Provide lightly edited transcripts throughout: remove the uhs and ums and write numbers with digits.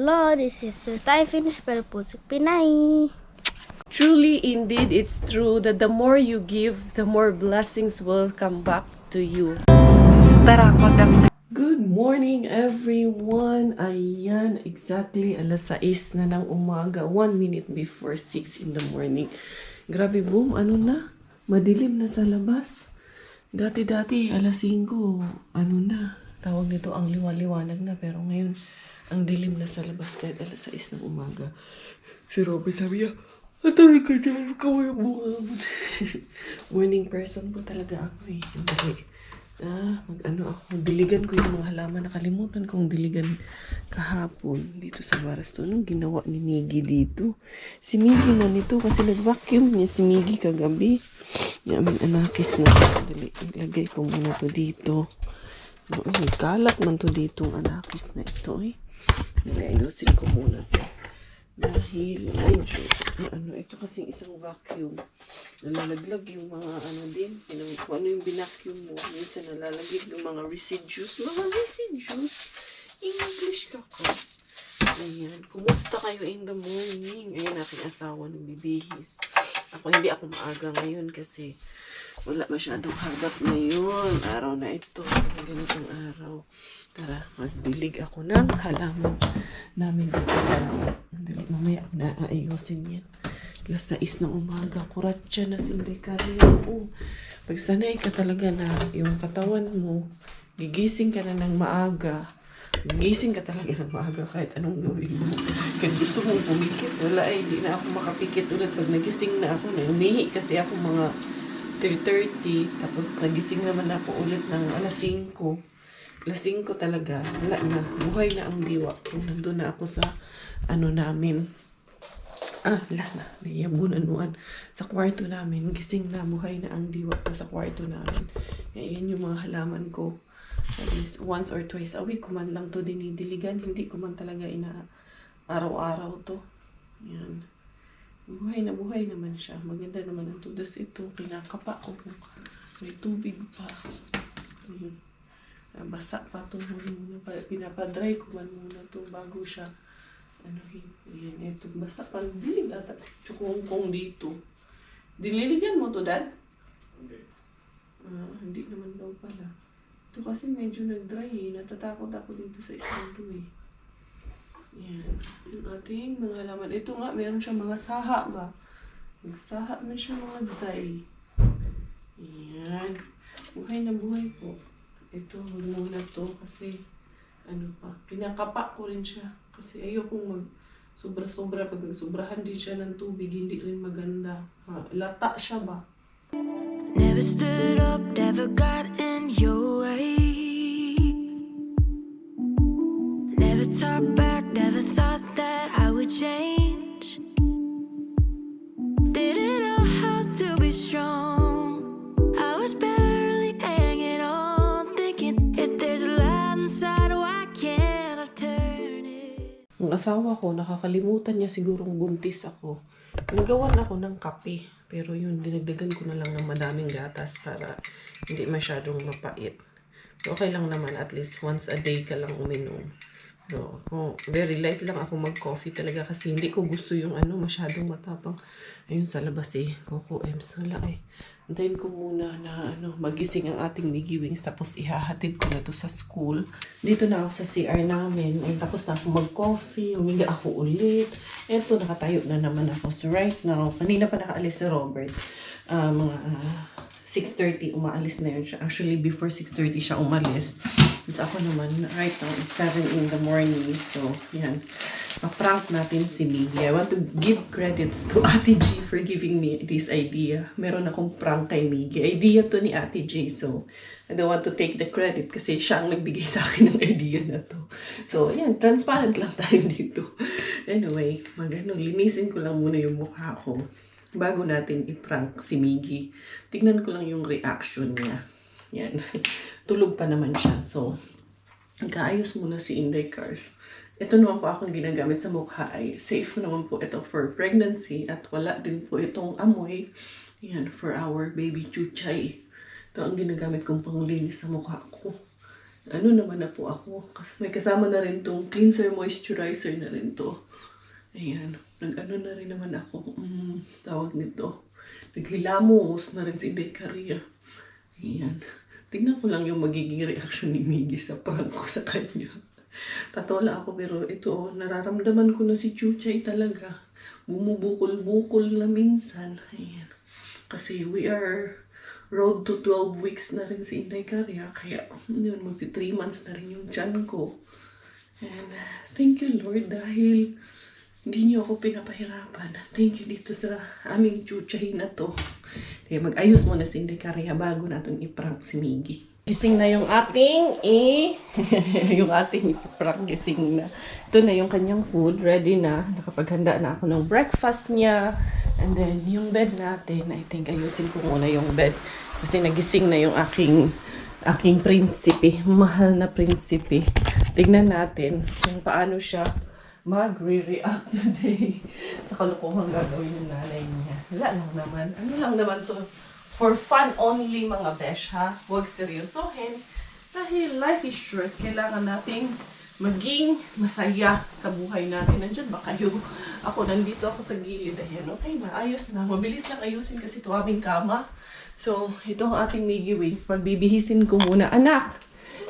Hello, this is your Thai Finish pero Pusok Pinay. Truly, indeed, it's true that the more you give, the more blessings will come back to you. Good morning, everyone. Ayan, exactly alas 6 na ng umaga. 1 minute before 6 in the morning. Grabe, boom, ano na? Madilim na sa labas. Dati-dati, alas 5, ano na? Tawag nito ang liwaliwanag na. Pero ngayon, ang dilim na sa labas kahit alas 6 ng umaga. Si Robert sabi niya, atawag ka dyan, kaway mo. Morning person po talaga ako eh. Diligan ko yung mga halaman. Nakalimutan kong diligan kahapon dito sa Barasto. Anong ginawa ni Miggy dito? Si Miggy na nito kasi nag-vacuum niya si Miggy kagabi. Yamin anakis na. Dali, ilagay ko muna to dito. Kalat man to dito ang anakis na ito eh. Ayusin ko muna to. Dahil, ito kasi isang vacuum. Nalalaglag yung mga din. Kung ano yung binacuum mo, minsan nalalaglag yung mga residues. Mga residues? English ka, cause. Ayan. Kumusta kayo in the morning? Ayan, aking asawa nagbibihis. Hindi ako maaga ngayon kasi wala masyadong habat ngayon. Araw na ito. Ganitong araw. Tara, magdilig ako ng halaman namin dito sa mamaya na aayusin yan. Alas 6 ng umaga, kuratsa na sindikario. Pag sanay ka talaga na yung katawan mo, gigising ka na ng maaga, gigising ka talaga ng maaga kahit anong gawin mo. Kahit gusto mong pumikit, wala hindi na ako makapikit ulit. Pag nagising na ako, umihi kasi ako mga 3:30, tapos nagising naman ako ulit ng alas 5. Alas 5 talaga, wala na, buhay na ang diwa. Kung nandun na ako sa namin. Nayabunanuan sa kwarto namin. Gising na, buhay na ang diwa ko sa kwarto namin. Yan yung mga halaman ko. At least once or twice a week, kuman lang to dinidiligan. Hindi kuman talaga araw-araw to. Yan. Buhay naman siya. Maganda naman ang tudas ito. Pinakapa ko. May tubig pa. Basa pa ito muna. Pinapadry ko man muna ito bago siya. Yan, ito. Basa pa. Dilig ata si Chukongkong dito. Diniligan mo to, Dad? Hindi naman daw pala. Ito kasi medyo nag-dry eh. Natatakot ako dito sa isang ito eh. Yan. Yung ating mga halaman. Ito nga, meron siyang mga saha ba? Nagsaha man siya mga zay. Yan. Buhay na buhay po. Ito, huwag muna to kasi pinakapa ko rin siya. Kasi ayokong sobra-sobra. Pag nagsobrahan din siya ng tubig, hindi rin maganda. Lata siya ba? Never stood up, never got in your way. Never talked back, never thought that I would change. Didn't know how to be strong. I was barely hanging on, thinking if there's a light inside, why can't I turn it? Ang asawa ko, nakakalimutan niya sigurong buntis ako. Nagawan ako ng kape. Pero yun, dinagdagan ko na lang ng madaming gatas para hindi masyadong mapait. So, okay lang naman. At least once a day ka lang uminom. So, very light lang ako mag-coffee talaga kasi hindi ko gusto yung masyadong matapang. Ayun sa labas eh. Coco Ems. Wala eh. Antayin ko muna na magising ang ating Miggy Wings tapos ihahatid ko na to sa school. Dito na ako sa CR namin. Ay, tapos na ako mag-coffee. Humiga ako ulit. Eto, nakatayo na naman ako. So right now, kanina pa nakaalis si Robert. Mga 6:30 umaalis na yun siya. Actually, before 6:30 siya umalis. Tapos ako naman, right now, it's 7 in the morning. So, yan. Pa-prank natin si Miggy. I want to give credits to Ate G for giving me this idea. Meron akong prank kay Miggy. Idea to ni Ate G. So, I don't want to take the credit kasi siya ang nagbigay sa akin ng idea na to. So, yan. Transparent lang tayo dito. Anyway, linisin ko lang muna yung mukha ko bago natin i-prank si Miggy. Tignan ko lang yung reaction niya. Yan. Tulog pa naman siya. So, nagkaayos muna si Inday Cars. Ito naman po akong ginagamit sa mukha ay safe naman po ito for pregnancy at wala din po itong amoy. Yan, for our baby chuchay. Ito ang ginagamit kong panglinis sa mukha ko. ano naman na po ako. May kasama na rin tong cleanser, moisturizer na rin to. Ayan. Nag-ano na rin naman ako. Tawag nito. Naghilamos na rin si Bekaria. Ayan. Tingnan ko lang yung magiging reaction ni Miggy sa prank ko sa kanya. Tatola ako pero ito, nararamdaman ko na si Chuchay talaga. Bumubukol-bukol na minsan. Ayan. Kasi we are road to 12 weeks na rin si Inday Karia. Kaya yun, magti 3 months na rin yung tiyan ko. And thank you Lord dahil hindi niyo ako pinapahirapan. Thank you dito sa aming Chuchay na to. Kaya mag-ayos muna si Inday Karia bago natin i-prank si Miggy. Gising na yung ating yung ating prank gising na. Ito na yung kanyang food, ready na. Nakapaghanda na ako ng breakfast niya. And then yung bed natin, I think ayusin ko muna yung bed. Kasi nagising na yung aking prinsipe, mahal na prinsipe. Tignan natin kung paano siya magre-react today sa kalukuhang gagawin ng nanay niya. Wala lang naman. Ano lang naman to? For fun only mga besh, ha? Huwag seryosohin. Dahil life is short, kailangan nating maging masaya sa buhay natin. Nandyan ba kayo? Ako, nandito ako sa gilid. Ayan, okay na. Ayos na. Mabilis lang ayusin kasi ito aming kama. So, ito ang ating Miggy Wings. Pagbibihisin ko muna. Anak,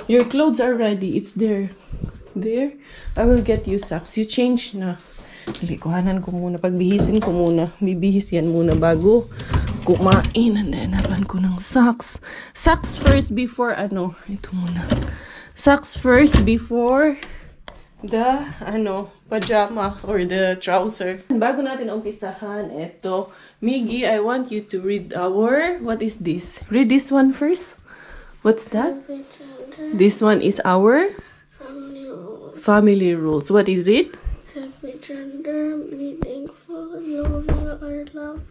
your clothes are ready. It's there. There. I will get you socks. You change na. Kuhanan ko muna. Pagbihisin ko muna. Bibihis yan muna bago kumain. And then, hanapan ko ng socks. Socks first before ano. Ito muna. Socks first before the pajama or the trouser. Bago natin umpisahan, ito. Miggy, I want you to read our, what is this? Read this one first. What's that? This one is our family rules. What is it? Every gender, be thankful, know you are loved,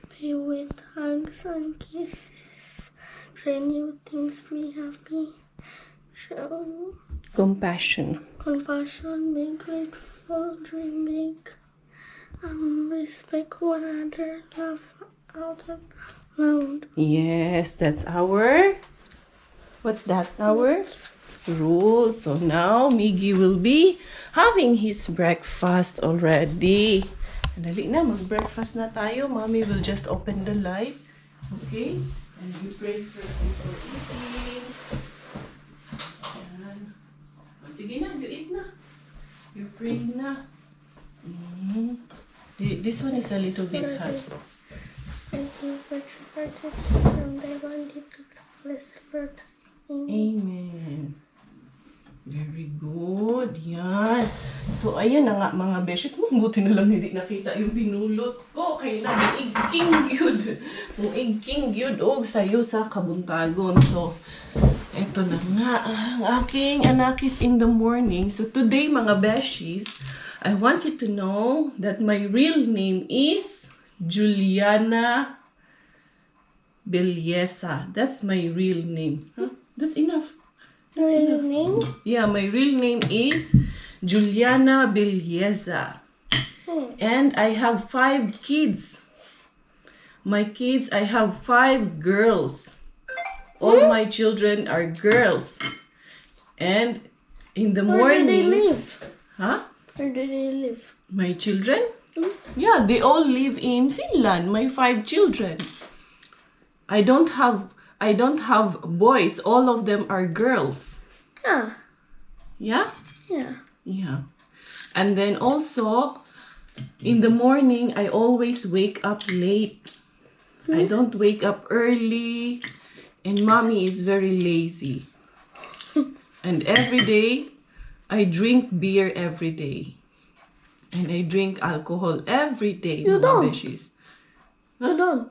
pay with hugs and kisses, train new things, be happy, show Compassion. compassion, be grateful, dream big, respect one another, laugh out loud. Yes, that's our, what's that? Our rules. So now, Miggy will be having his breakfast already. Dali na, mag-breakfast na tayo. Mommy will just open the light. Okay? And you pray first before eating. Ayan. O, sige na, you eat na. You pray na. This one is a little bit hot. Thank you for your participation, they want you to bless the Amen. Very good. Yan. So, ayan na nga mga beshes. Buti na lang hindi nakita yung binulot ko. Kaya na, muigking yun. Muigking yun. Og sayo sa kabuntagon. So, eto na nga. Ang aking anakis in the morning. So, today mga beshes, I want you to know that my real name is Juliana Belleza. That's my real name. Huh? That's enough. That's enough. name. Yeah, my real name is Juliana Belleza. And I have 5 kids. My kids, I have 5 girls. All my children are girls. And in the Where do they morning... live? Huh? Where do they live? My children? Yeah, they all live in Finland. My 5 children. I don't have boys. All of them are girls. Ah, Yeah? yeah. Yeah. And then also, in the morning, I always wake up late. I don't wake up early. And mommy is very lazy. And every day, I drink beer every day. And I drink alcohol every day. You mga don't. beshies. You don't.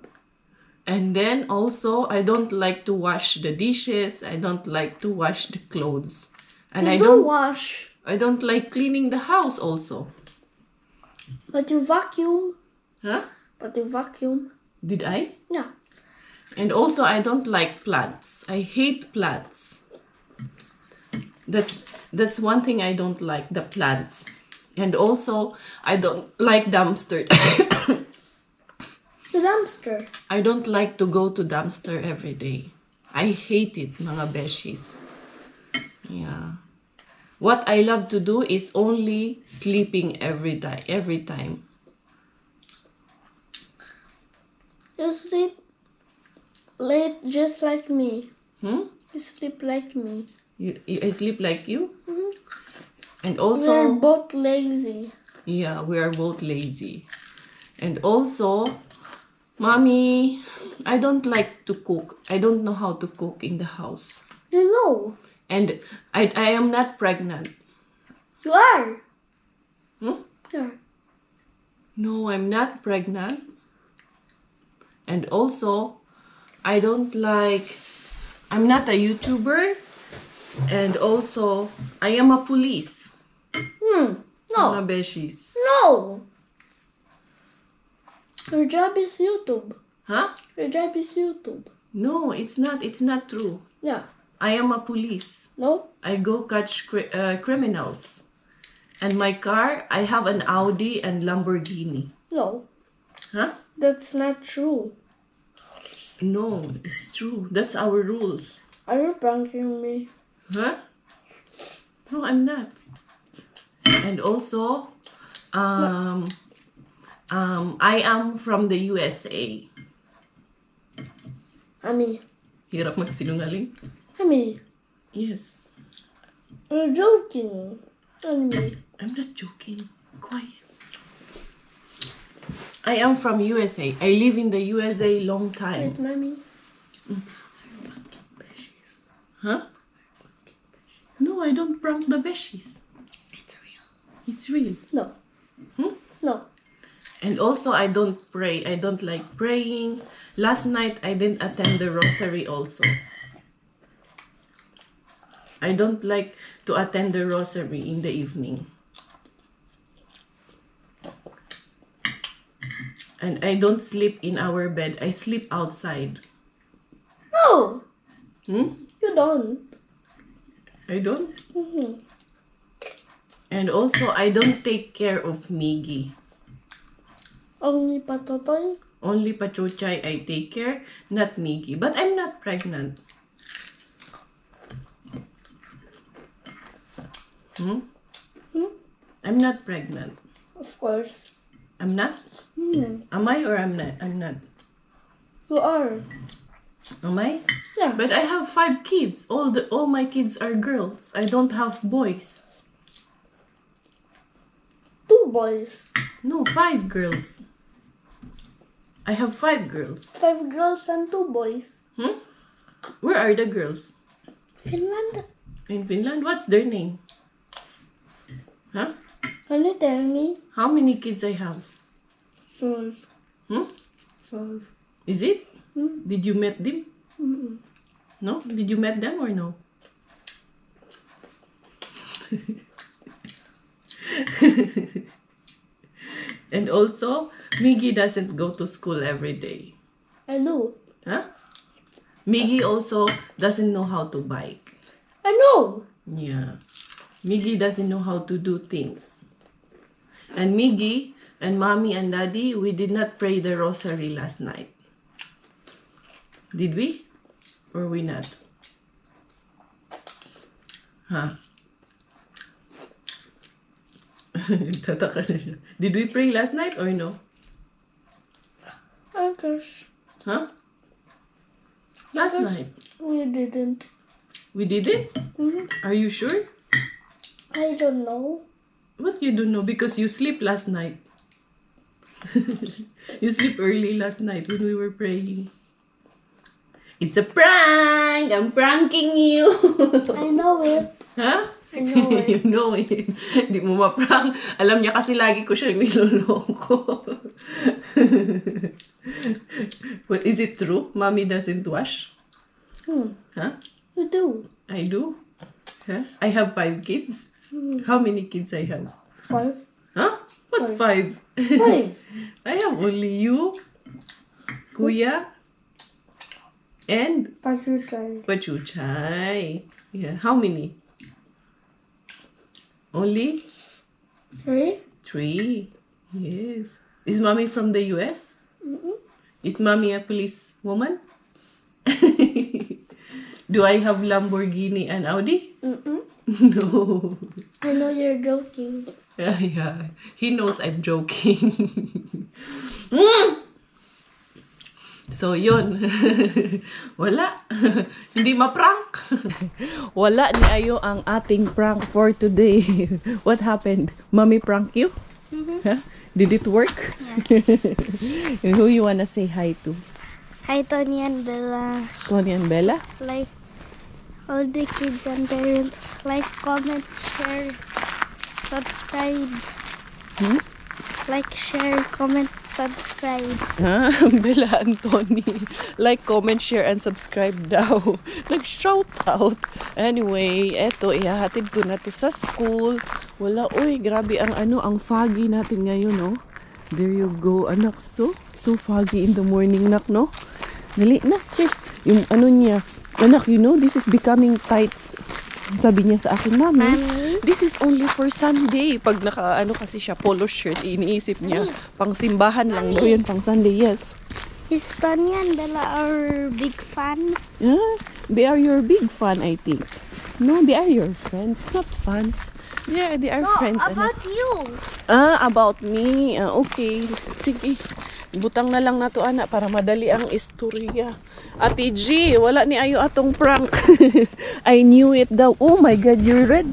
And then also, I don't like to wash the dishes. I don't like to wash the clothes. And You I don't don't wash, I don't like cleaning the house also. but you vacuum. Huh? But you vacuum. Did I? Yeah. And also, I don't like plants. I hate plants. That's one thing I don't like, the plants. And also, I don't like dumpster. The dumpster. I don't like to go to dumpster every day. I hate it, mga beshies. Yeah. What I love to do is only sleeping every time. You sleep late just like me. Hmm? You sleep like me. I sleep like you? Mhm. And We're also, both lazy. yeah, we are both lazy. And also, Mommy, I don't like to cook. I don't know how to cook in the house. You know. And I am not pregnant. You are. Hmm? Yeah. No, I'm not pregnant. And also, I don't like, I'm not a YouTuber. And also, I am a police. No. Mga beshies. No. Your job is YouTube. Huh? Your job is YouTube. No, it's not. It's not true. Yeah. I am a police. No. I go catch criminals. And my car, I have an Audi and Lamborghini. No. Huh? That's not true. No, it's true. That's our rules. Are you pranking me? Huh? No, I'm not. And also, I am from the USA. Ami. Hirap magsinungaling? Ami. Yes. You're joking. Ami. I'm not joking. Quiet. I am from USA. I live in the USA long time. Wait, mommy. Huh? No, I don't prank the beshies. It's real. It's real. No. Hmm? No. And also, I don't pray. I don't like praying. Last night, I didn't attend the rosary also. I don't like to attend the rosary in the evening. And I don't sleep in our bed. I sleep outside. No. Hmm? You don't. I don't. Mm-hmm. And also, I don't take care of Miggy. Only patotoy. Only Pachuchay I take care, not Miggy. But I'm not pregnant. Hmm? Hmm? I'm not pregnant. Of course. I'm not? Hmm. Am I or I'm not? I'm not. You are. Am I? Yeah. But I have 5 kids. All my kids are girls. I don't have boys. 2 boys. No, 5 girls. I have 5 girls. 5 girls and 2 boys. Hmm? Where are the girls? Finland. In Finland? What's their name? Huh? Can you tell me? How many kids I have? 5. Hmm? 5. Is it? Hmm? Did you meet them? Mm-mm. No? Did you meet them or no? And also, Miggy doesn't go to school every day. I know. Huh? Miggy also doesn't know how to bike. I know. Yeah. Miggy doesn't know how to do things. And Miggy and Mommy and Daddy, we did not pray the rosary last night. Did we? Or we not? Huh? Tataka na siya. Did we pray last night or no? I guess Huh? Last night. we didn't. We did it? Mm-hmm. Are you sure? I don't know. What you don't know? Because you sleep last night. You sleep early last night when we were praying. It's a prank! I'm pranking you! I know it. Huh? I know it. You know it. Hindi mo ma-prank. Alam niya kasi lagi ko siyang niloloko. But is it true? Mommy doesn't wash? Huh? You do. I do? Huh? I have 5 kids. How many kids I have? 5. Huh? What 5? 5. I have only you, Kuya, and Pachuchay. Pachuchay. Yeah. How many? Only 3. 3. Yes. Is Mommy from the US? Mm-mm. Is Mommy a police woman? Do I have Lamborghini and Audi? Mm-mm. No. I know you're joking. Yeah. He knows I'm joking. So, yun. Wala. Hindi ma-prank. Wala ni Ayo ang ating prank for today. What happened? Mommy prank you? Huh? Did it work? And who you wanna say hi to? Hi, Tony and Bella. Tony and Bella? Like all the kids and parents. Like, comment, share, subscribe. Like, share, comment, subscribe. Ah, Bella and Tony. Like, comment, share, and subscribe daw. Nag-shout out. Anyway, eto, ihahatid ko na to sa school. Wala, uy, grabe ang ang foggy natin ngayon, no? There you go, anak. So foggy in the morning, nak, no? Dali na, check. Yung niya, anak, you know, this is becoming tight. Sabi niya sa akin, Mami, this is only for Sunday. Pag kasi siya, polo shirt, iniisip niya, pang simbahan lang daw yun, pang Sunday, yes. Is Tony and Bella our big fan? They are your big fan, I think. No, they are your friends, not fans. Yeah, they are friends. About you. About me. Okay. Sige. Butang na lang na to, anak, para madali ang istorya. Ate G, wala ni Ayo atong prank. I knew it daw. Oh my God, your red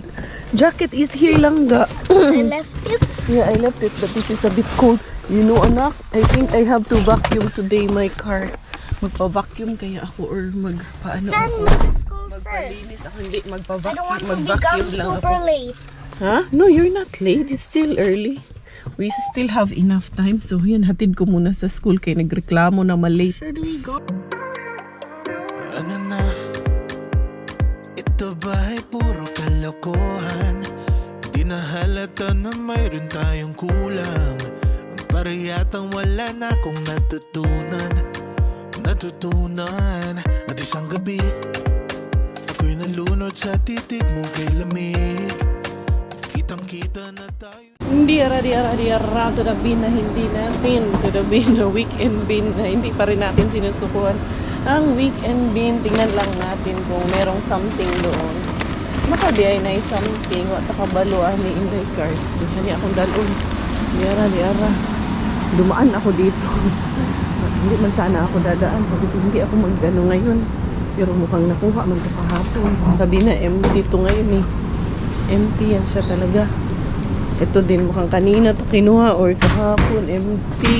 jacket is here lang ga. I left it. Yeah, I left it, but this is a bit cold. You know, anak, I think I have to vacuum today my car. Magpa-vacuum kaya ako or magpaano Send ako. me to school Magpalinis first. ako, hindi I don't want magpa-vacuum. to Mag-vacuum become lang ako. super late. Huh? No, you're not late. It's still early. We still have enough time. So, yan, hatid ko muna sa school kaya nagreklamo na malate. Should we go? Ano na? Ito ba'y puro kalokohan? Di na halata na mayroon tayong kulang. Para yatang wala na akong natutunan. At isang gabi ako'y nalunod sa titig mo kay lamig. Kitang-kita na tayo. Hindi ara to the bin na hindi natin. To the bin na weekend bin na hindi pa rin natin sinusukuhan. Ang weekend bin, tingnan lang natin kung merong something doon. Makabiay na yung something. Wata kabaluan ni Inday Cars. Buhani akong dalon. Di ara. Dumaan ako dito. Hindi man sana ako dadaan. Sabi ko, hindi ako magano ngayon. Pero mukhang nakuha man ito kahapon. Sabi na, empty dito ngayon eh. Empty yan siya talaga. Ito din mukhang kanina to kinuha or kahapon. Empty.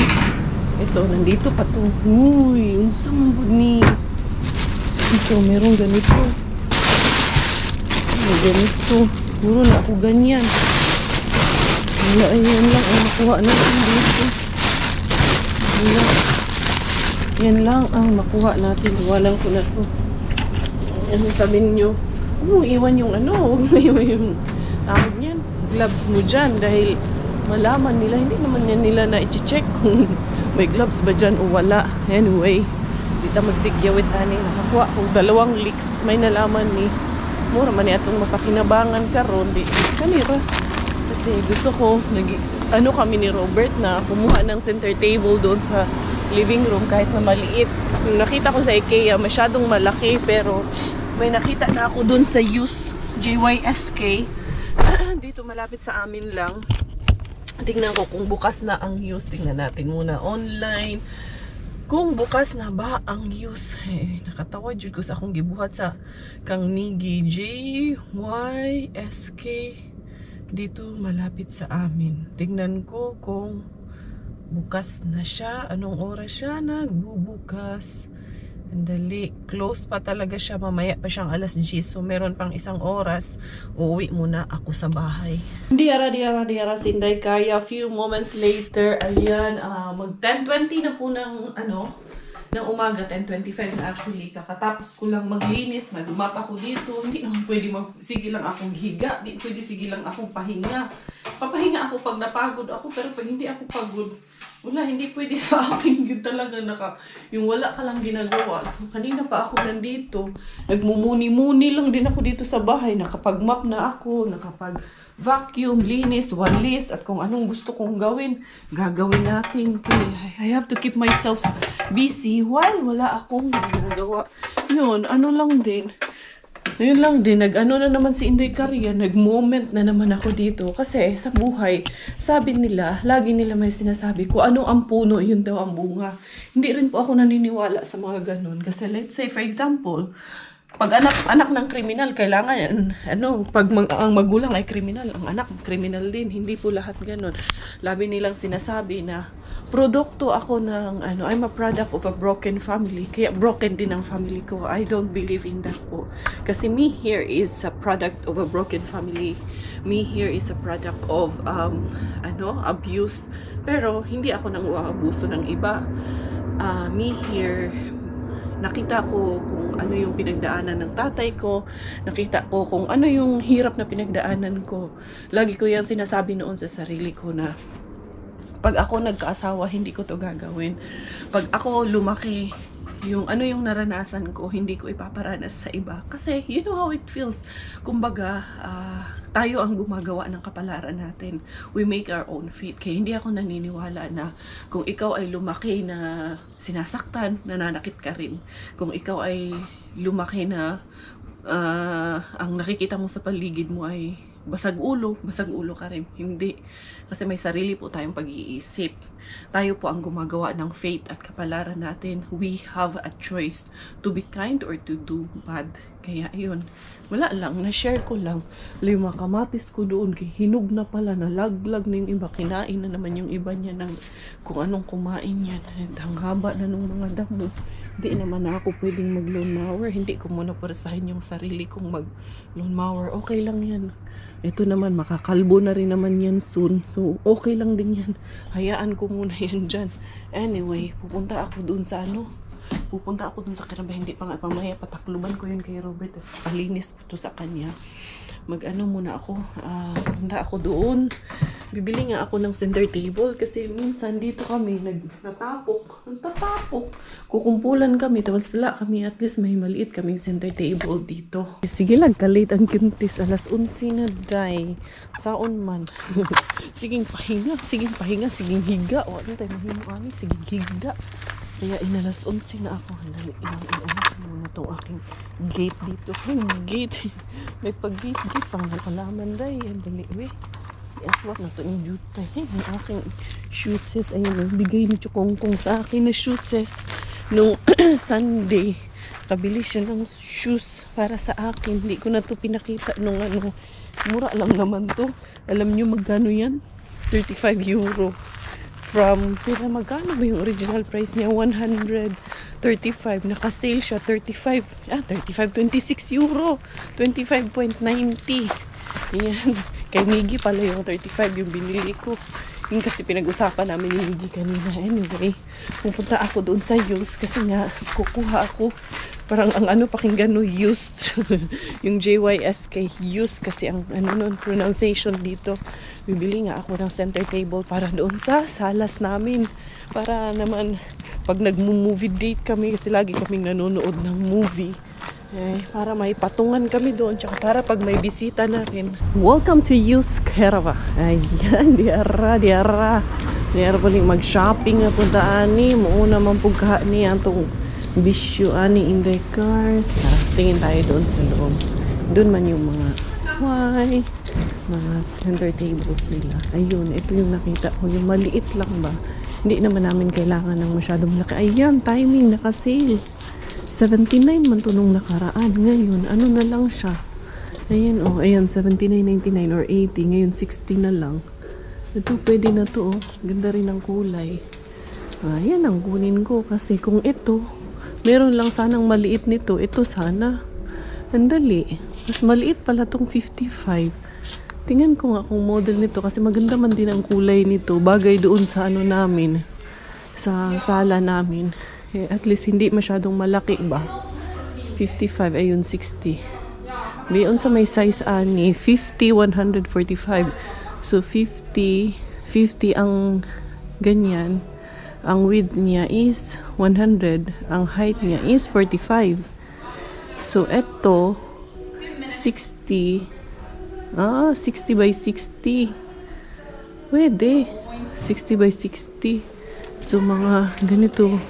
Ito, nandito pa to. Uy, unsang ni. Ito, merong ganito. May ganito. Puro na ako ganyan. Wala, ayan lang. Ang makuha natin dito. Wala. Yan lang ang makuha natin. Walang ko na to. Ano sabihin nyo? Huwag mo iwan yung huwag mo iwan yung tawag niyan. Gloves mo dyan dahil malaman nila, hindi naman yan nila na i-check kung may gloves ba dyan o wala. Anyway, dito magsigyawit ani. Nakakuha kung 2 leaks. May nalaman ni mura man atong mapakinabangan karon di kanira. Kasi gusto ko, kami ni Robert na kumuha ng center table doon sa living room kahit na maliit. Yung nakita ko sa IKEA, masyadong malaki pero may nakita na ako doon sa JYSK. Dito malapit sa amin lang. Tingnan ko kung bukas na ang use. Tingnan natin muna online. Kung bukas na ba ang use. Nakatawa jud ko sa akong gibuhat sa Kang Migi JYSK. Dito malapit sa amin. Tingnan ko kung bukas na siya. Anong oras siya nagbubukas? Andali. Close pa talaga siya. Mamaya pa siyang 10:00. So meron pang 1 oras. Uuwi muna ako sa bahay. Di ara sinday kaya. Few moments later. Ayan. Mag 10:20 na po ng ng umaga. 10:25 na actually. Kakatapos ko lang maglinis. Nagumap ako dito. Hindi naman pwede sige lang akong higa. Hindi pwede sige lang akong pahinga. Papahinga ako pag napagod ako. Pero pag hindi ako pagod, wala, hindi pwede sa akin. Yun talaga yung wala ka lang ginagawa. Kanina pa ako nandito. Nagmumuni-muni lang din ako dito sa bahay. Nakapag-map na ako. Nakapag-vacuum, linis, walis. At kung anong gusto kong gawin, gagawin natin. I have to keep myself busy while wala akong ginagawa. Yun, lang din. Ngayon lang din, nag-ano na naman si Inday Caria, nag-moment na naman ako dito. Kasi sa buhay, sabi nila, lagi nila may sinasabi ko, ano ang puno, yun daw ang bunga. Hindi rin po ako naniniwala sa mga ganun. Kasi let's say, for example, pag anak ng kriminal, kailangan, pag ang magulang ay kriminal, ang anak kriminal din. Hindi po lahat ganun. Labi nilang sinasabi na, produkto ako ng, I'm a product of a broken family. Kaya broken din ang family ko. I don't believe in that po. Kasi me here is a product of a broken family. Me here is a product of, abuse. Pero, hindi ako nang uabuso ng iba. Me here, nakita ko kung ano yung pinagdaanan ng tatay ko. Nakita ko kung ano yung hirap na pinagdaanan ko. Lagi ko yan sinasabi noon sa sarili ko na pag ako nagkaasawa, hindi ko to gagawin. Pag ako lumaki, yung naranasan ko, hindi ko ipaparanas sa iba. Kasi, you know how it feels. Kumbaga, tayo ang gumagawa ng kapalaran natin. We make our own fate. Kaya hindi ako naniniwala na kung ikaw ay lumaki na sinasaktan, nananakit ka rin. Kung ikaw ay lumaki na ang nakikita mo sa paligid mo ay basag ulo ka rin. Hindi. Kasi may sarili po tayong pag-iisip. Tayo po ang gumagawa ng fate at kapalaran natin. We have a choice to be kind or to do bad. Kaya ayun, wala lang, na-share ko lang. Yung mga kamatis ko doon, hinog na pala, nalaglag na yung iba, kinain na naman yung iba niya ng kung anong kumain yan. Ang haba na nung mga damo. Hindi naman ako pwedeng mag-lawn mower. Hindi ko muna parasahin yung sarili kong mag-lawn mower. Okay lang yan. Ito naman, makakalbo na rin naman yan soon. So, okay lang din yan. Hayaan ko muna yan dyan. Anyway, pupunta ako dun sa Kirabay. Hindi pa nga, pamaya patakluban ko yun kay Robert. Palinis ko to sa kanya. Muna ako. Punta ako doon. Bibili nga ako ng center table kasi minsan dito kami nagtatapok. Kukumpulan kami, tapos wala kami, at least may maliit kaming center table dito. Sige lang, kalate ang kintis. Alas 11 na day. Saon man. Siging pahinga, siging higa. O ano tayo mahimuan? Siging higa. Kaya inalas 11 na ako. Ilang muna itong aking gate dito. Gate. May pag-gate pang nakalaman day. Ang dali, aswat na to yung juta. Yung aking shoes. Ayun, bigay ni Chukongkong sa akin na shoes nung Sunday. Kabili siya ng shoes para sa akin. Hindi ko na to pinakita nung mura lang naman to. Alam nyo magkano yan? 35 euro. Pero magkano ba yung original price niya? 135. Naka-sale siya. 35. 26 euro. 25.90. Yan. Kay Miggy pala yung 35 yung binili ko. Yung kasi pinag-usapan namin ni Miggy kanina. Anyway, pupunta ako doon sa used kasi nga kukuha ako. Parang ang pakinggan no, used. Yung JYSK used kasi ang pronunciation dito. Bibili nga ako ng center table para doon sa salas namin. Para naman pag nag-movie date kami kasi lagi kaming nanonood ng movie. Para may patungan kami doon. Tsaka para pag may bisita na rin. Welcome to Used Kerava. Ayan, diara. Diara po ning mag-shopping na puntaan ni. Mauna man pugka ni atong bisyo ani Inday Cars. Tingin tayo doon sa loob. Doon man yung mga center tables nila. Ayun, ito yung nakita ko. Yung maliit lang ba? Hindi naman namin kailangan ng masyadong malaki. Ayan, timing, naka-sale. 79 man to nung nakaraan. Ngayon, ano na lang siya. Ayan, ayan, 79.99 or 80. Ngayon, 60 na lang. Ito, pwede na to, Ganda rin ang kulay. Ayan, ang kunin ko. Kasi kung ito, meron lang sanang maliit nito. Ito sana. Andali. Mas maliit pala tong 55. Tingnan ko nga kung model nito. Kasi maganda man din ang kulay nito. Bagay doon sa namin. Sa sala namin. At least hindi masyadong malaki ba? 55, ayun 60. Bayon sa may size ani, 50, 145. So 50 ang ganyan. Ang width niya is 100. Ang height niya is 45. So eto 60. 60 by 60. Pwede. 60 by 60. So mga ganito.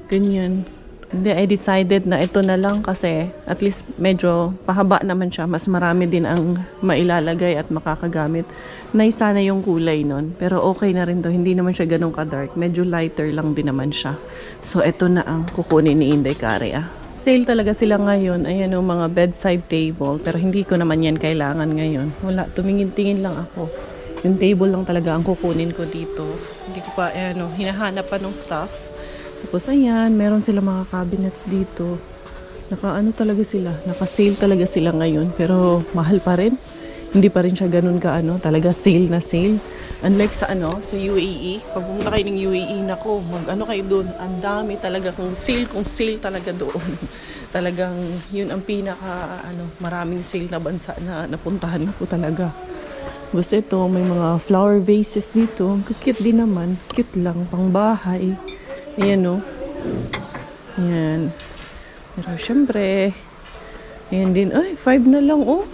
Ganyan. Hindi, I decided na ito na lang kasi at least medyo pahaba naman siya. Mas marami din ang mailalagay at makakagamit. Nice sana yung kulay nun. Pero okay na rin to. Hindi naman siya ganun ka-dark. Medyo lighter lang din naman siya. So, ito na ang kukunin ni Inday Kari. Sale talaga sila ngayon. Ayan o, mga bedside table. Pero hindi ko naman yan kailangan ngayon. Wala, tumingin-tingin lang ako. Yung table lang talaga ang kukunin ko dito. Hindi ko pa, hinahanap pa ng stuff. Tapos ayan, meron sila mga cabinets dito. Talaga sila. Naka-sale talaga sila ngayon. Pero mahal pa rin. Hindi pa rin siya ganun ka talaga sale na sale. Unlike sa sa UAE, pag pumunta kayo ng UAE, nako, kayo doon. Ang dami talaga kung sale talaga doon. Talagang yun ang pinaka maraming sale na bansa na napuntahan ko talaga. Gusto ito, may mga flower vases dito. Cute din naman. Cute lang, pang bahay. Ayan o. Ayan. Pero syempre, ayan din. Ay, 5 na lang oh.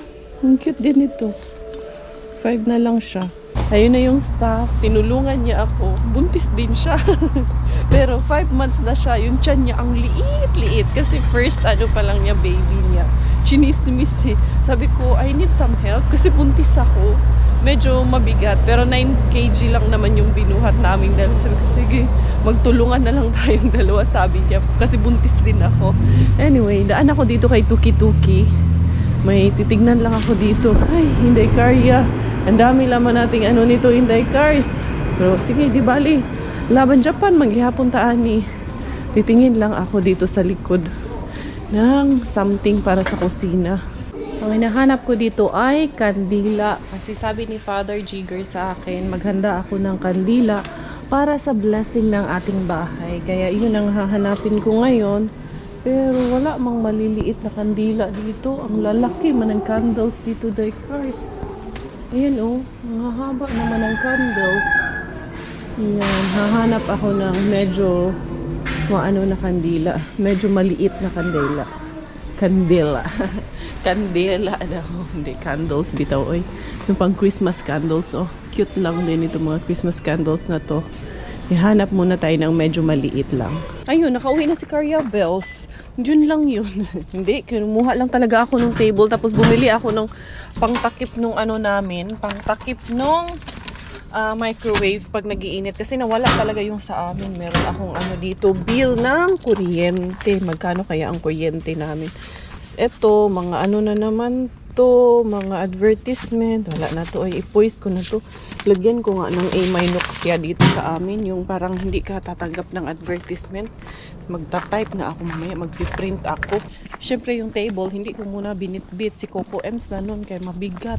Ang cute din ito. 5 na lang siya. Ayun na yung staff. Tinulungan niya ako. Buntis din siya. Pero 5 months na siya. Yung tiyan niya ang liit-liit. Kasi first pa lang niya, baby niya. Chinismis eh. Sabi ko, I need some help. Kasi buntis ako. Medyo mabigat. Pero 9 kg lang naman yung binuhat namin. Dahil sabi ko, sige, magtulungan na lang tayong dalawa, sabi niya. Kasi buntis din ako. Anyway, daan ako dito kay Tuki-Tuki. May titignan lang ako dito. Ay, Inday Karya. Ang dami laman nating nito, Inday Cars. Pero sige, di bali. Laban Japan, maghihapon taani. Titingin lang ako dito sa likod ng something para sa kusina. Ang hinahanap ko dito ay kandila. Kasi sabi ni Father Jigger sa akin, maghanda ako ng kandila para sa blessing ng ating bahay. Kaya yun ang hahanapin ko ngayon. Pero wala mang maliliit na kandila dito. Ang lalaki man ng candles dito, Day Cars. Ayan oh, ang hahaba naman ng candles. Ayan, hahanap ako ng medyo na kandila. Medyo maliit na kandila. Kandila. Kandila daw. Hindi, candles bitaw oy. Yung pang Christmas candles oh. Cute lang din itong mga Christmas candles na to. Ihanap muna tayo ng medyo maliit lang. Ayun, nakauwi na si Karya Bells. Yun lang yun. Hindi, kinuha lang talaga ako ng table. Tapos bumili ako ng pangtakip nung namin. Pangtakip nung microwave pag nagiinit. Kasi nawala talaga yung sa amin. Meron akong dito, bill ng kuryente. Magkano kaya ang kuryente namin? Ito, mga na naman to, mga advertisement. Wala na to. Ay, i-post ko na to. Lagyan ko nga ng A-Minoxia dito sa amin. Yung parang hindi ka tatanggap ng advertisement. Magta-type na ako mamaya. Mag-print ako. Siyempre yung table, hindi ko muna binitbit. Si Coco Ems na nun kaya mabigat.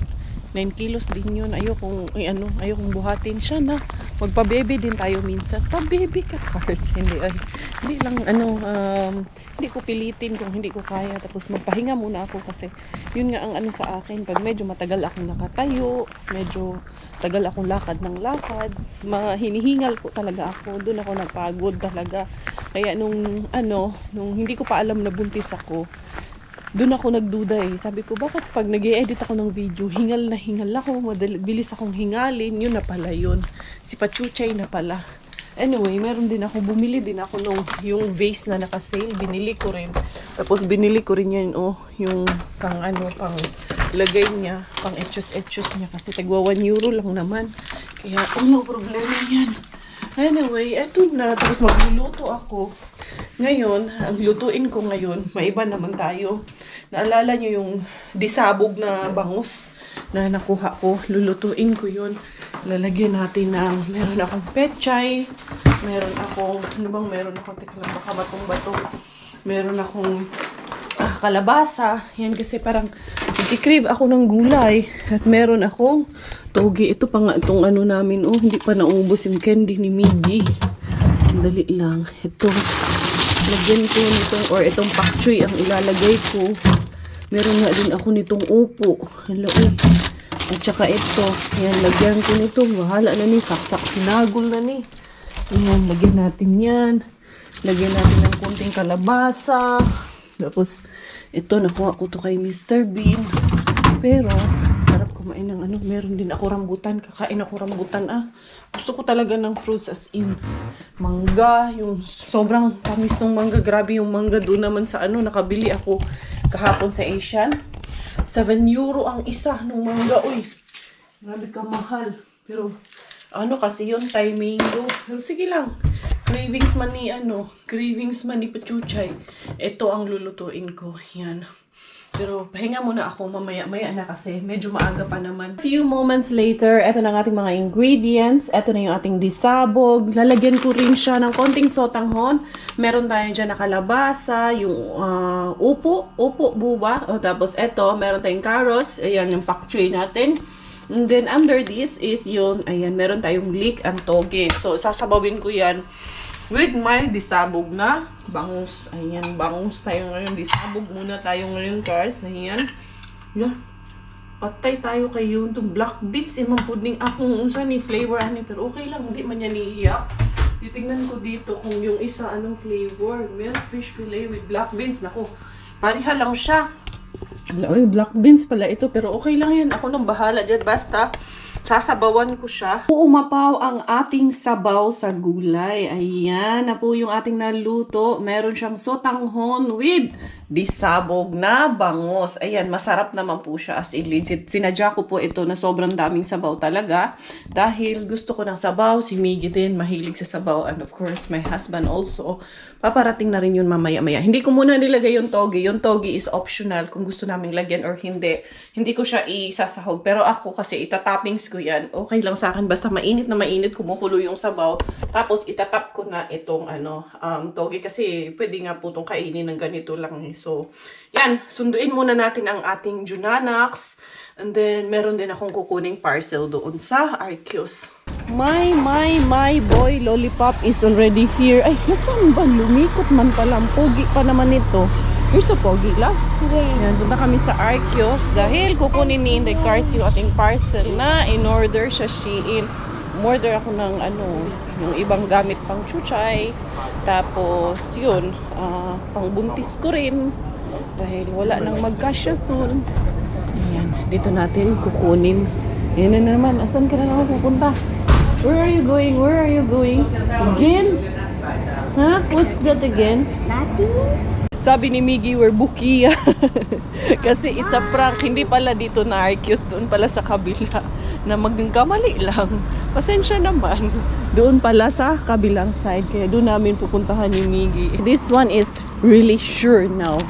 9 kilos din yun. Ayokong buhatin siya na. Magpa-baby din tayo minsan. Pa-baby ka, Cars. Hindi lang, hindi ko pilitin kung hindi ko kaya. Tapos magpahinga muna ako kasi yun nga ang sa akin. Pag medyo matagal akong nakatayo, medyo tagal akong lakad ng lakad, hinihingal po talaga ako. Doon ako napagod talaga. Kaya nung hindi ko pa alam na buntis ako, doon ako nagduda eh. Sabi ko, bakit pag nag-i-edit ako ng video, hingal na hingal ako, bilis akong hingalin, yun na pala yun. Si Pachuchay na pala. Anyway, meron din ako, bumili din ako nung yung vase na naka-sale, binili ko rin. Tapos binili ko rin yan, yung pang lagay niya, pang etchos niya, kasi tagwa 1 euro lang naman. Kaya, walang problema yan. Anyway, eto na, tapos magluluto ako. Ngayon, ang lutuin ko ngayon, maiba naman tayo. Naalala nyo yung disabog na bangus na nakuha ko. Lulutuin ko yun. Lalagyan natin ng, meron akong pechay, meron akong, teka lang, baka batong-batong. Meron akong kalabasa. Yan kasi parang nagkikrib ako ng gulay. At meron akong toge. Ito pa nga itong namin. Hindi pa naubos yung candy ni Miggy. Dali lang. Ito. Lagyan ko nitong, or itong pak choy ang ilalagay ko. Meron nga din ako nitong upo. Hello eh. At saka ito. Ayan, lagyan ko nito. Wahala na ni. Saksak sinagol na ni. Ayan, lagyan natin yan. Lagyan natin ng konting kalabasa. Tapos, ito, nakuha ko to kay Mr. Bean. Pero, sarap kumain kumain ng ano. Meron din ako rambutan. Kakain ako rambutan Gusto ko talaga ng fruits as in. Mangga. Yung sobrang tamis ng mangga. Grabe yung mangga doon naman sa ano. Nakabili ako kahapon sa Asian. 7 euro ang isa ng mangga. Uy, grabe ka mahal. Pero ano kasi yun, Thai mango. Pero sige lang. Cravings man ni pachuchay. Ito ang lulutuin ko. Yan. Pero pahinga muna ako mamaya-maya na kasi medyo maaga pa naman. Few moments later, eto na ang ating mga ingredients. Eto na yung ating disabog. Lalagyan ko rin siya ng konting sotanghon. Meron tayo dyan na kalabasa, yung upo buba. O, tapos eto, meron tayong carrots. Ayan yung pak choy natin. And then under this is yung, ayan, meron tayong leek and toge. So sasabawin ko yan with my disabog na bangus. Ayan, bangus tayo ngayon. Disabog muna tayo ngayon, guys. Ayan. Yeah. Patay tayo kayo. Itong black beets, imang puding akong unsa ni flavor ani. Pero okay lang, hindi man yan iiyak. Titignan ko dito kung yung isa anong flavor. Milk fish fillet with black beans. Nako, pariha lang siya. Uy, black beans pala ito. Pero okay lang yan. Ako nang bahala dyan. Basta sasabawan ko siya. Umapaw ang ating sabaw sa gulay. Ayan na po yung ating naluto. Meron siyang sotanghon with disabog na bangus. Ayan, masarap naman po siya as in legit. Sinadya ko po ito na sobrang daming sabaw talaga. Dahil gusto ko ng sabaw. Si Miggy din, mahilig sa sabaw. And of course, my husband also. Paparating na rin yun mamaya-maya. Hindi ko muna nilagay yung toge. Yung toge is optional kung gusto naming lagyan or hindi. Hindi ko siya isasahog. Pero ako kasi itatoppings ko yan. Okay lang sa akin. Basta mainit na mainit, kumukulo yung sabaw. Tapos itatap ko na itong toge. Kasi pwede nga po itong kainin ng ganito lang. So, yan. Sunduin muna natin ang ating Junanax. And then, meron din akong kukuning parcel doon sa Arceus. My boy lollipop is already here. Ay, nasaan ba? Lumikot man pala. Pogi pa naman ito. You're so pogi lang. Yan, punta kami sa Arceus dahil kukunin ni Inday Cars yung ating parcel na in-order sa Shein. Umorder ako ng yung ibang gamit pang chuchay. Tapos, yun, pang buntis ko rin. Dahil wala nang magkasya soon. Ayan, dito natin kukunin. Ayan na naman. Asan ka na naman pupunta? Where are you going? Where are you going? Again? Huh? What's that again? Nothing. Sabi ni Miggy, we're Bukia. Kasi it's a prank. Hindi pala dito na Arceus. Doon pala sa kabila. Na magkamali lang. Pasensya naman. Doon pala sa kabilang side. Kaya doon namin pupuntahan ni Miggy. This one is really sure now.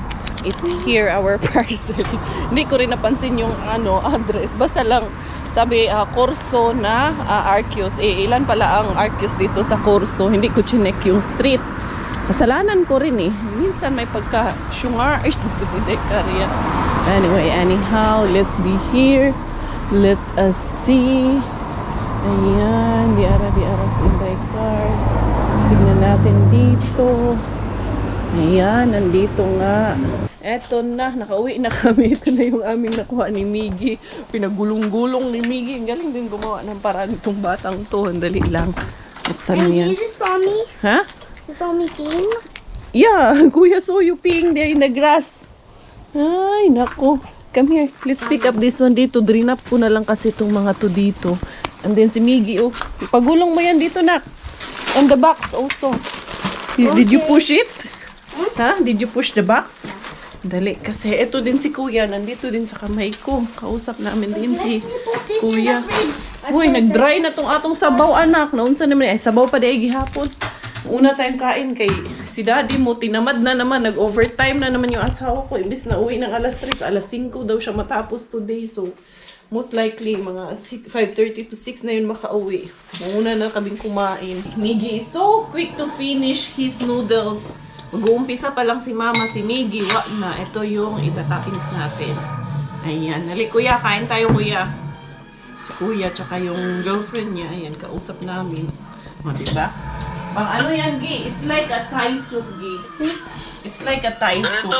It's here, our parcel. Hindi ko rin napansin yung address. Basta lang, sabi, Corso na Arceus. Ilan pala ang Arceus dito sa Corso. Hindi ko chinek yung street. Kasalanan ko rin eh. Minsan may pagka-syungar. Anyway, anyhow, let's be here. Let us see. Ayan, di ara sa Inday Cars. Tignan natin dito. Ayan, nandito nga. Eto na, nakauwi na kami. Ito na yung aming nakuha ni Miggy. Pinagulong-gulong ni Miggy. Ang galing din gumawa ng paraan itong batang to. Ang dali lang. Buksan mo yan. You just saw me? Ha? You saw me peeing? Yeah, Kuya saw you peeing there in the grass. Ay, nako. Come here. Let's pick up this one dito. Drain up ko na lang kasi itong mga to dito. And then si Miggy, oh. Ipagulong mo yan dito, nak. On the box also. Did you push it? Ha? Did you push the box? Dali. Kasi ito din si Kuya. Nandito din sa kamay ko. Kausap namin din si Kuya. Uy, nag-dry na tong atong sabaw, anak. Naunsa naman. Ay, sabaw pa di gihapon. Una tayong kain kay si daddy mo. Tinamad na naman. Nag-overtime na naman yung asawa ko. Imbis na uwi ng alas 3. Alas 5 daw siya matapos today. So, most likely, mga 5:30 to 6 na yun makauwi. Muna na kaming kumain. Miggy is so quick to finish his noodles. Mag-uumpisa pa lang si Mama, si Miggy. Wag na. Ito yung itatoppings natin. Ayan. Hali, Kuya. Kain tayo, Kuya. Si Kuya, tsaka yung girlfriend niya. Ayan, kausap namin. O, diba? Pang ano yan, Gi? It's like a Thai soup, Gi. It's like a Thai soup.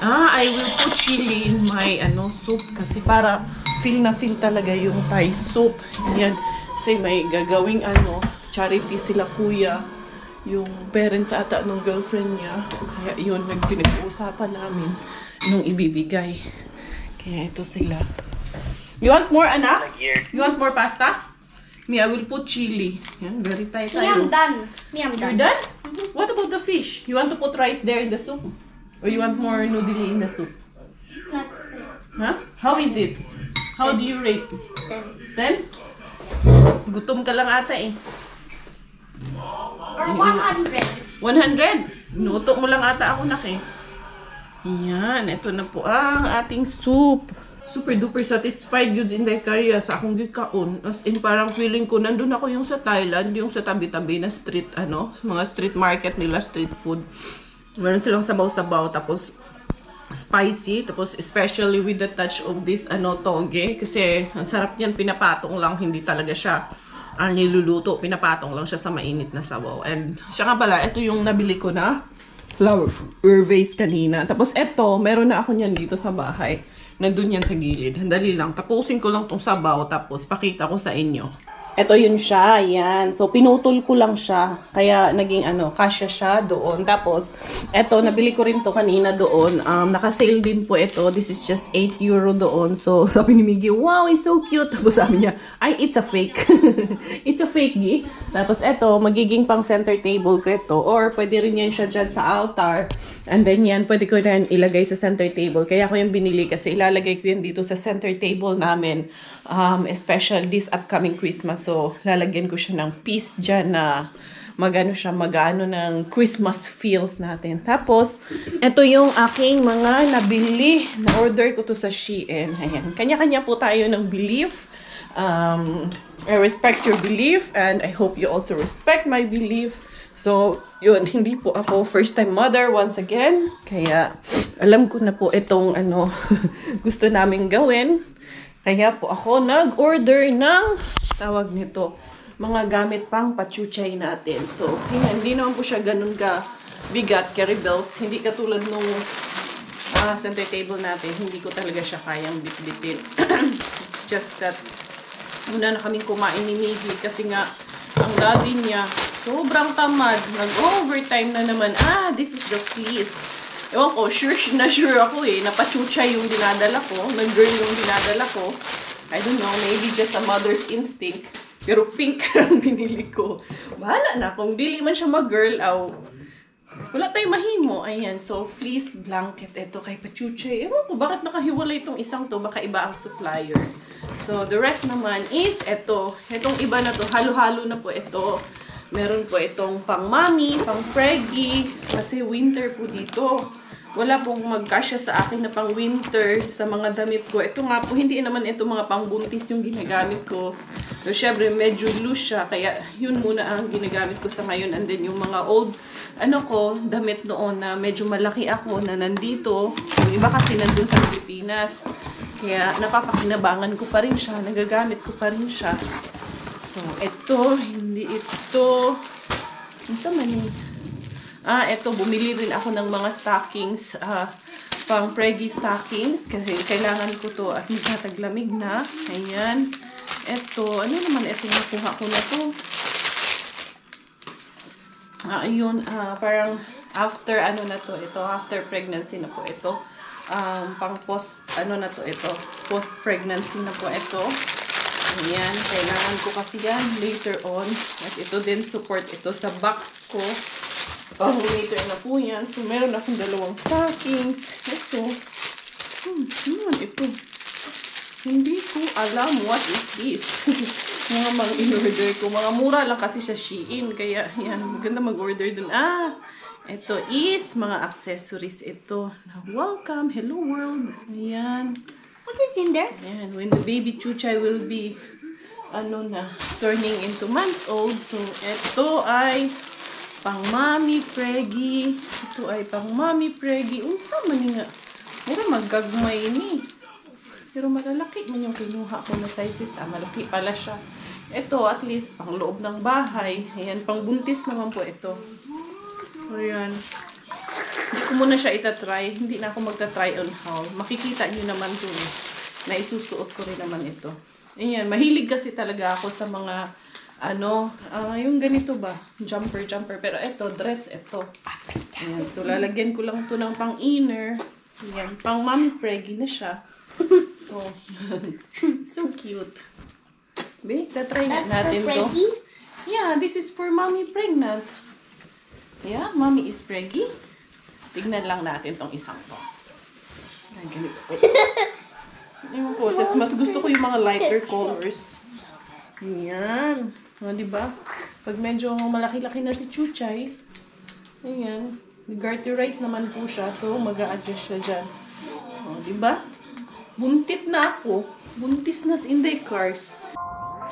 I will put chili in my soup kasi para feel na feel talaga yung Thai soup. Yan. Kasi may gagawing charity sila Kuya. Yung parents ata ng girlfriend niya. Kaya yun, pinag-uusapan namin nung ibibigay. Kaya ito sila. You want more, anak? You want more pasta? Me, I will put chili. Yan, very tight tayo. done. Me, I'm You're done? What about the fish? You want to put rice there in the soup? Or you want more noodle in the soup? Not Huh? How is it? How do you rate? 10? Gutom ka lang ata eh. Or 100. 100? Nuto mo lang ata ako, nak eh. Yan, ito na po ang ating soup. Super duper satisfied yun in Karya sa akong gikaon. As in, parang feeling ko, nandun ako yung sa Thailand, yung sa tabi-tabi na street, mga street market nila, street food. Meron silang sabaw-sabaw, tapos spicy, tapos especially with the touch of this, toge. Kasi, ang sarap yan, pinapatong lang, hindi talaga siya niluluto. Pinapatong lang siya sa mainit na sabaw. And, siya nga pala, ito yung nabili ko na flour vase kanina. Tapos, ito, meron na ako niyan dito sa bahay. Nandun yan sa gilid. Dali lang. Tapusin ko lang tong sabaw, tapos pakita ko sa inyo. Ito yun siya, yan. So, pinutol ko lang siya. Kaya, naging kasya siya doon. Tapos, eto, nabili ko rin to kanina doon. Naka-sale din po ito. This is just 8 euro doon. So, sabi ni Miggy, wow, it's so cute. Tapos sabi niya, ay, it's a fake. It's a fake, Gi. Tapos, eto, magiging pang center table ko ito. Or, pwede rin yan siya dyan sa altar. And then yan, pwede ko rin ilagay sa center table. Kaya ko yung binili kasi ilalagay ko yan dito sa center table namin. Especially this upcoming Christmas. So, lalagyan ko siya ng piece dyan na magano ng Christmas feels natin. Tapos, ito yung aking mga nabili. Na-order ko to sa Shein. Ayan. Kanya-kanya po tayo ng belief. I respect your belief and I hope you also respect my belief. So, yun, hindi po ako first-time mother once again. Kaya, alam ko na po itong gusto namin gawin. Kaya po ako nag-order ng, tawag nito, mga gamit pang pachuchay natin. So, hindi naman po siya ganun ka bigat, carry bells. Hindi katulad nung center table natin. Hindi ko talaga siya kayang bitbitin. It's just that, muna na kaming kumain ni Miggy kasi nga, ang daddy niya, sobrang tamad. Nag-overtime na naman. This is the feast. Ewan ko, sure ako eh. Napachuchay yung dinadala ko. Nag-girl yung dinadala ko. I don't know, maybe just a mother's instinct. Pero pink ang binili ko. Bahala na. Kung dili man siya mag-girl, wala tayong mahimo. Ayan. So, fleece blanket. Ito kay pachuchay. Ewan ko, bakit nakahiwalay itong isang to? Baka iba ang supplier. So, the rest naman is ito. Itong iba na to. Halo-halo na po ito. Meron po itong pang mami, pang preggy. Kasi winter po dito. Wala pong magkasya sa akin na pang winter sa mga damit ko. Ito nga po, hindi naman ito mga pang buntis yung ginagamit ko. So, syempre, medyo loose siya. Kaya, yun muna ang ginagamit ko sa ngayon. And then, yung mga old, damit noon na medyo malaki ako na nandito. Yung iba kasi nandun sa Pilipinas. Kaya, napapakinabangan ko pa rin siya. Nagagamit ko pa rin siya. So, ito, hindi ito. Ano sa mani? Ito, bumili rin ako ng mga stockings, pang preggy stockings, kasi kailangan ko to at magtataglamig na. Ayan. Ito, ano naman ito nakuha ko na to? Ayun, parang after, na to, ito, after pregnancy na po ito. Pang post, na to, ito, post-pregnancy na po ito. Ayan, kailangan ko kasi yan later on. At ito din, support ito sa back ko. Later na po yan. So, meron akong dalawang stockings. Ito. Ano naman ito? Hindi ko alam what is this. Mga in-order ko. Mga mura lang kasi sa Shein. Kaya, yan. Maganda mag-order dun. Ito is mga accessories. Ito. Welcome. Hello world. Ayan. What is in there? Ayan. When the baby chuchay will be, turning into months old. So, ito ay pang mami preggy. Ito ay pang mami preggy. Unsa man nga? Mura maggagmay ni. Pero malalaki man yung kinuha ko na sizes. Malaki pala siya. Ito at least pang loob ng bahay. Ayan, pang buntis naman po ito. Ayan. Hindi ko muna siya itatry. Hindi na ako magta-try on haul. Makikita nyo naman ito na isusuot ko rin naman ito. Ayan, mahilig kasi talaga ako sa mga yung ganito ba? Jumper. Pero ito, dress, ito. Ayan, so lalagyan ko lang ito ng pang-inner. Ayan, pang mami preggy na siya. So, so cute. Be, tatry nga That's natin for to. Preggy. Yeah, this is for mommy pregnant. Yeah, mommy is preggy. Tignan lang natin tong isang to. Ay, ganito. Ewan ko, just mas gusto ko yung mga lighter colors. Ayan. O, diba? Pag medyo malaki-laki na si Chuchay, ayan. Garterize naman po siya, so mag-a-adjust siya dyan. O, diba? Buntit na ako. Buntis na si Inday Cars.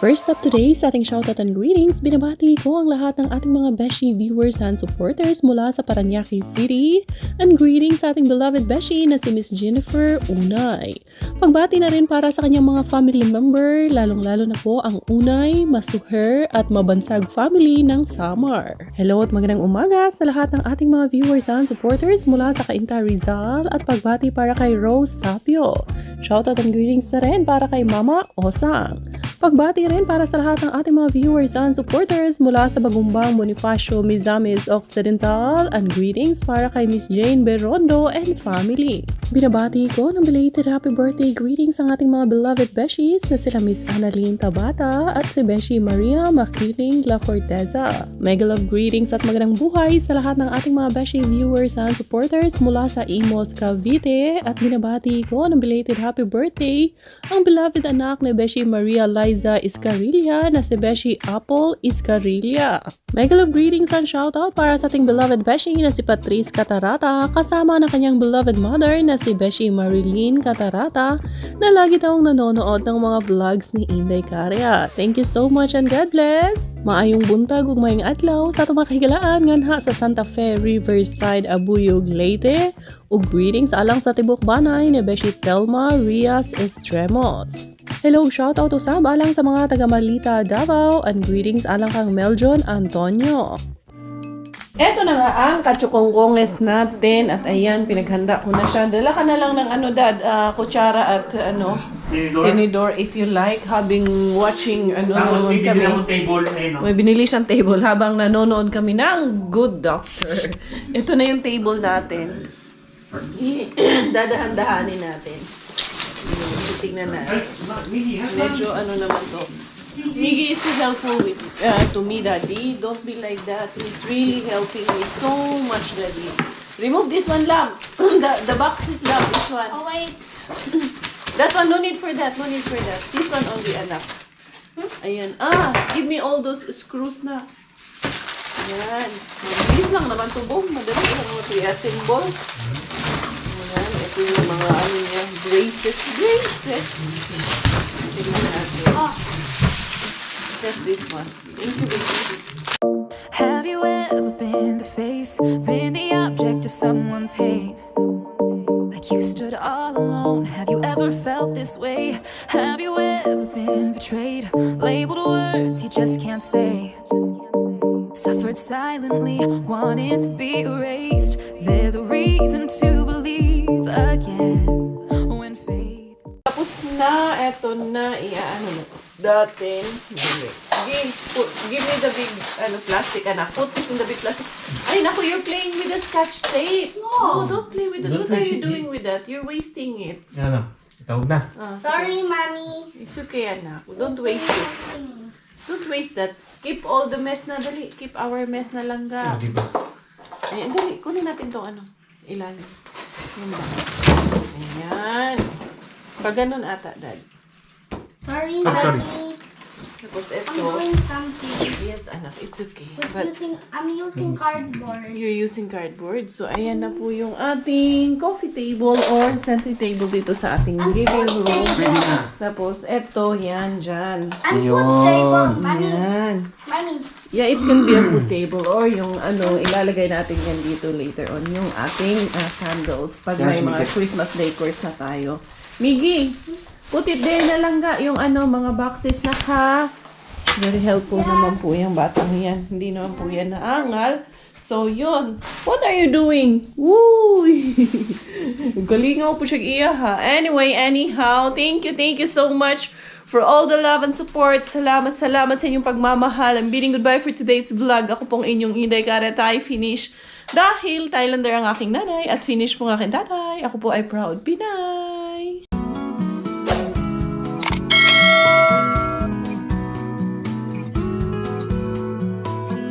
First up today sa ating shoutout and greetings, binabati ko ang lahat ng ating mga Beshi viewers and supporters mula sa Parañaque City. And greetings sa ating beloved Beshi na si Miss Jennifer Unay. Pagbati na rin para sa kanyang mga family member, lalong-lalo na po ang Unay, Masuher at Mabansag family ng Samar. Hello at magandang umaga sa lahat ng ating mga viewers and supporters mula sa Cainta Rizal at pagbati para kay Rose Sapio. Shoutout and greetings na rin para kay Mama Osang. Pagbati rin para sa lahat ng ating mga viewers and supporters mula sa Bagumbang Bonifacio Mizamis Occidental and greetings para kay Miss Jane Berondo and family. Binabati ko ng belated happy birthday greetings ang ating mga beloved Beshies na sila Miss Annalyn Tabata at si Beshi Maria Makiling La Forteza. Mega love greetings at magandang buhay sa lahat ng ating mga Beshi viewers and supporters mula sa Imos, Cavite at binabati ko ng belated happy birthday ang beloved anak ni Beshi Maria Liza Iscarilla na si Beshi Apple Iscarilla. Mega love greetings and shoutout para sa ating beloved Beshi na si Patrice Catarata kasama na kanyang beloved mother na si Beshi Marilyn Catarata na lagi tawang nanonood ng mga vlogs ni Inday Caria. Thank you so much and God bless! Maayong buntag ug maayong adlaw sa tumakigalaan nganha sa Santa Fe Riverside, Abuyog, Leyte ug greetings alang sa tibok banay ni Beshi Telma Rias Estremos. Hello, shoutout usab alang sa mga taga Malita, Davao and greetings alang kang Meljon Antonio. Eto na nga ang katsukongkonges natin at ayan, pinaghanda ko na siya. Dala ka na lang ng kutsara at tinidor if you like watching Tapos naman may kami. binili akong table, ayun o. May binili siyang table habang nanonood kami ng Good Doctor. Ito na yung table natin. Dadahan-dahanin natin. Tingnan natin. Medyo naman to. Miggy is so helpful to me, Daddy. Don't be like that. He's really helping me so much, Daddy. Remove this one, Lam. the box is Lam. This one. Oh, wait. That one, no need for that. No need for that. This one only, anak. Ayan. Give me all those screws na. Ayan. Mabilis lang naman to, Bong. Madali lang mo ito i-assemble. Ayan. Ito yung mga niya. Braces. Tingnan natin. Just this one. Thank you, baby. Have you ever been the face, been the object of someone's hate? Like you stood all alone. Have you ever felt this way? Have you ever been betrayed? Labeled words you just can't say. Suffered silently, wanting to be erased. There's a reason to believe again when faith. Tapos na, eto na, datin. Give me the big, plastic, anak. Put this in the big plastic. Ay, naku, you're playing with the scotch tape. No, don't play with it. What are you doing with that? You're wasting it. Ano? Tawag na. Sorry, Mommy. It's okay, anak. Don't waste it. Don't waste that. Keep all the mess na, dali. Keep our mess na lang ga. Diba? Ay, dali. Kunin natin tong ilalim. Yung box. Ayan. Pag ganun ata, Dad. Sorry, sorry. Mommy. Tapos I'm ito. doing something. Yes, anak. It's okay. But I'm using cardboard. You're using cardboard. So, ayan na po yung ating coffee table or center table dito sa ating living room. Pwede na. Tapos, eto, yan, dyan. And food table, Mommy. Yan. Mommy. Yeah, it can be a food table or yung ilalagay natin yan dito later on. Yung ating candles. Pag may mga Christmas decors na tayo. Miggy, put it there na lang ga. Yung mga boxes na ka. Very helpful naman po yung batang yan. Hindi naman po yan naangal. So, yun. What are you doing? Woo! Galingaw po siya iya ha. Anyway, anyhow, thank you so much for all the love and support. Salamat sa inyong pagmamahal. I'm bidding goodbye for today's vlog. Ako pong inyong Inday Caria. Tayo finish. Dahil Thailander ang aking nanay at finish po ang aking tatay. Ako po ay proud Pinay.